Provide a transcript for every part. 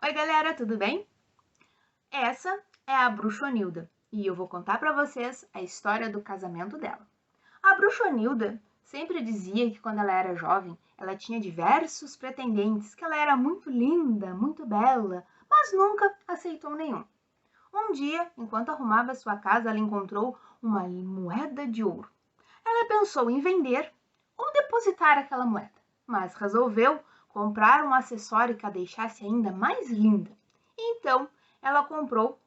Oi, galera, tudo bem? Essa é a Bruxonilda e eu vou contar para vocês a história do casamento dela. A Bruxonilda sempre dizia que quando ela era jovem, ela tinha diversos pretendentes, que ela era muito linda, muito bela, mas nunca aceitou nenhum. Um dia, enquanto arrumava sua casa, ela encontrou uma moeda de ouro. Ela pensou em vender ou depositar aquela moeda, mas resolveu comprar um acessório que a deixasse ainda mais linda. Então, ela comprou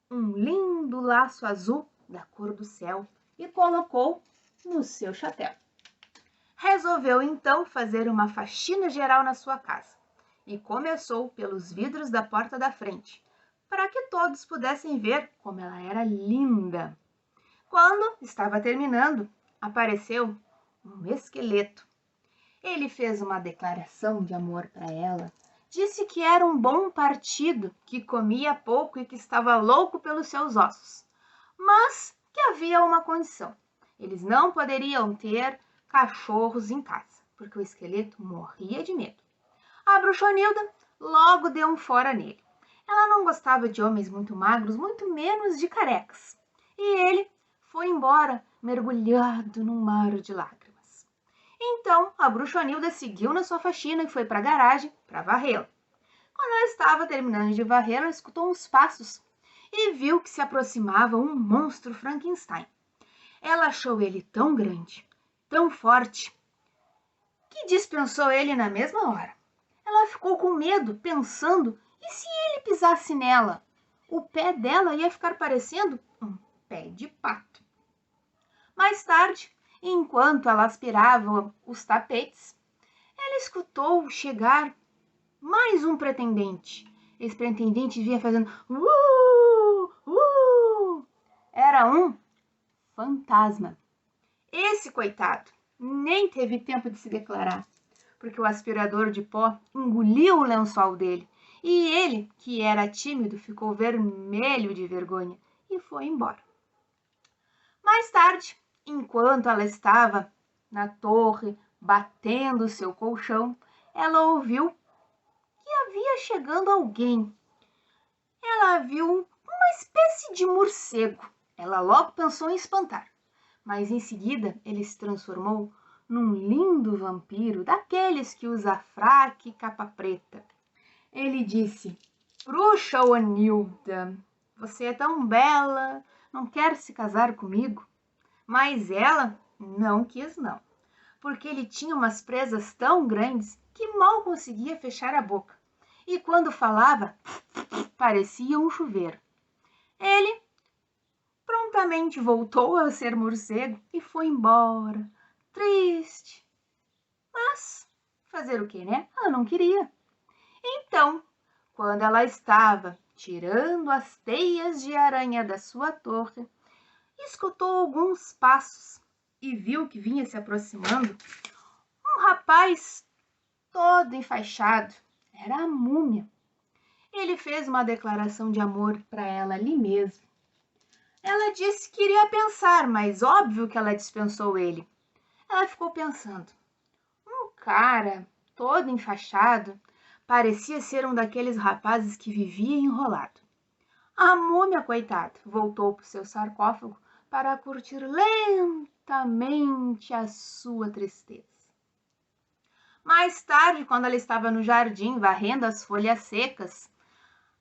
um lindo laço azul da cor do céu e colocou no seu chapéu. Resolveu então fazer uma faxina geral na sua casa e começou pelos vidros da porta da frente, para que todos pudessem ver como ela era linda. Quando estava terminando, apareceu um esqueleto. Ele fez uma declaração de amor para ela. Disse que era um bom partido, que comia pouco e que estava louco pelos seus ossos. Mas que havia uma condição. Eles não poderiam ter cachorros em casa, porque o esqueleto morria de medo. A Bruxonilda logo deu um fora nele. Ela não gostava de homens muito magros, muito menos de carecas. E ele foi embora, mergulhado num mar de lágrimas. Então, a Bruxonilda seguiu na sua faxina e foi para a garagem para varrê-la. Quando ela estava terminando de varrer, ela escutou uns passos e viu que se aproximava um monstro Frankenstein. Ela achou ele tão grande, tão forte, que dispensou ele na mesma hora. Ela ficou com medo, pensando, e se ele pisasse nela? O pé dela ia ficar parecendo um pé de pato. Mais tarde, enquanto ela aspirava os tapetes, ela escutou chegar mais um pretendente. Esse pretendente vinha fazendo Era um fantasma. Esse coitado nem teve tempo de se declarar, porque o aspirador de pó engoliu o lençol dele. E ele, que era tímido, ficou vermelho de vergonha e foi embora. Mais tarde, enquanto ela estava na torre batendo seu colchão, ela ouviu que havia chegando alguém. Ela viu uma espécie de morcego. Ela logo pensou em espantar, mas em seguida ele se transformou num lindo vampiro, daqueles que usa fraque e capa preta. Ele disse: Bruxa Onilda, você é tão bela, não quer se casar comigo? Mas ela não quis não, porque ele tinha umas presas tão grandes que mal conseguia fechar a boca. E quando falava, parecia um chuveiro. Ele prontamente voltou a ser morcego e foi embora, triste. Mas fazer o que, né? Ela não queria. Então, quando ela estava tirando as teias de aranha da sua torre, escutou alguns passos e viu que vinha se aproximando um rapaz todo enfaixado. Era a múmia. Ele fez uma declaração de amor para ela ali mesmo. Ela disse que iria pensar, mas óbvio que ela dispensou ele. Ela ficou pensando. Um cara todo enfaixado parecia ser um daqueles rapazes que vivia enrolado. A múmia, coitada, voltou para o seu sarcófago para curtir lentamente a sua tristeza. Mais tarde, quando ela estava no jardim varrendo as folhas secas,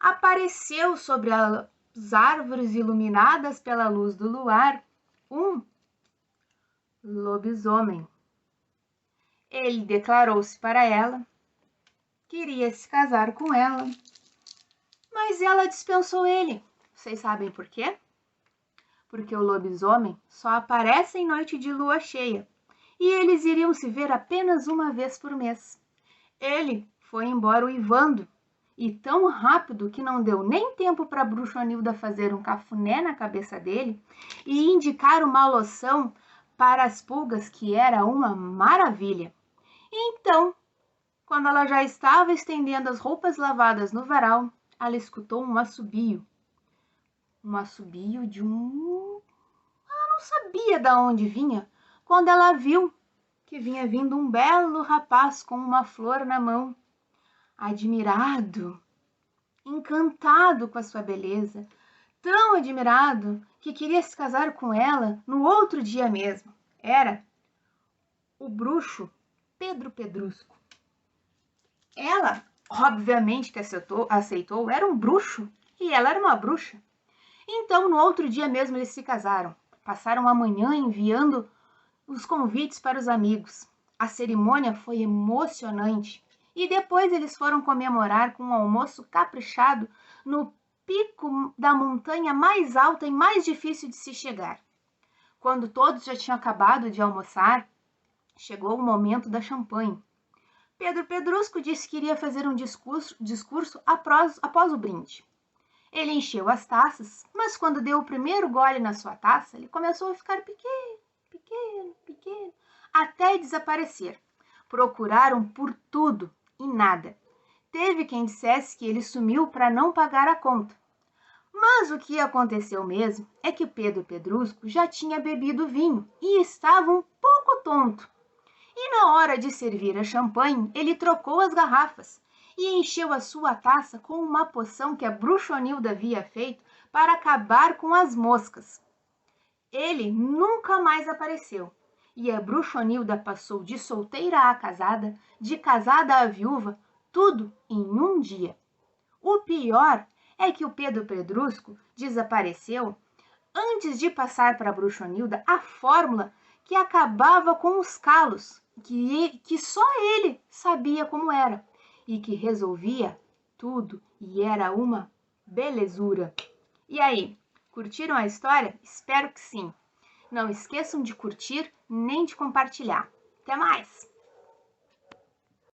apareceu sobre as árvores iluminadas pela luz do luar um lobisomem. Ele declarou-se para ela, queria se casar com ela, mas ela dispensou ele. Vocês sabem por quê? Porque o lobisomem só aparece em noite de lua cheia e eles iriam se ver apenas uma vez por mês. Ele foi embora uivando e tão rápido que não deu nem tempo para a Bruxonilda fazer um cafuné na cabeça dele e indicar uma loção para as pulgas que era uma maravilha. Então, quando ela já estava estendendo as roupas lavadas no varal, ela escutou um assobio de um... Ela não sabia de onde vinha, quando ela viu que vinha vindo um belo rapaz com uma flor na mão. Admirado, encantado com a sua beleza, tão admirado que queria se casar com ela no outro dia mesmo. Era o bruxo Pedro Pedrusco. Ela, obviamente que aceitou, era um bruxo e ela era uma bruxa. Então, no outro dia mesmo, eles se casaram. Passaram a manhã enviando os convites para os amigos. A cerimônia foi emocionante e depois eles foram comemorar com um almoço caprichado no pico da montanha mais alta e mais difícil de se chegar. Quando todos já tinham acabado de almoçar, chegou o momento da champanhe. Pedro Pedrusco disse que iria fazer um discurso após o brinde. Ele encheu as taças, mas quando deu o primeiro gole na sua taça, ele começou a ficar pequeno, até desaparecer. Procuraram por tudo e nada. Teve quem dissesse que ele sumiu para não pagar a conta. Mas o que aconteceu mesmo é que Pedro Pedrusco já tinha bebido vinho e estava um pouco tonto. E na hora de servir a champanhe, ele trocou as garrafas e encheu a sua taça com uma poção que a bruxonilda havia feito para acabar com as moscas. Ele nunca mais apareceu, e a bruxonilda passou de solteira a casada, de casada a viúva, tudo em um dia. O pior é que o Pedro Pedrusco desapareceu antes de passar para a bruxonilda a fórmula que acabava com os calos, que só ele sabia como era, e que resolvia tudo e era uma belezura. E aí, curtiram a história? Espero que sim. Não esqueçam de curtir nem de compartilhar. Até mais!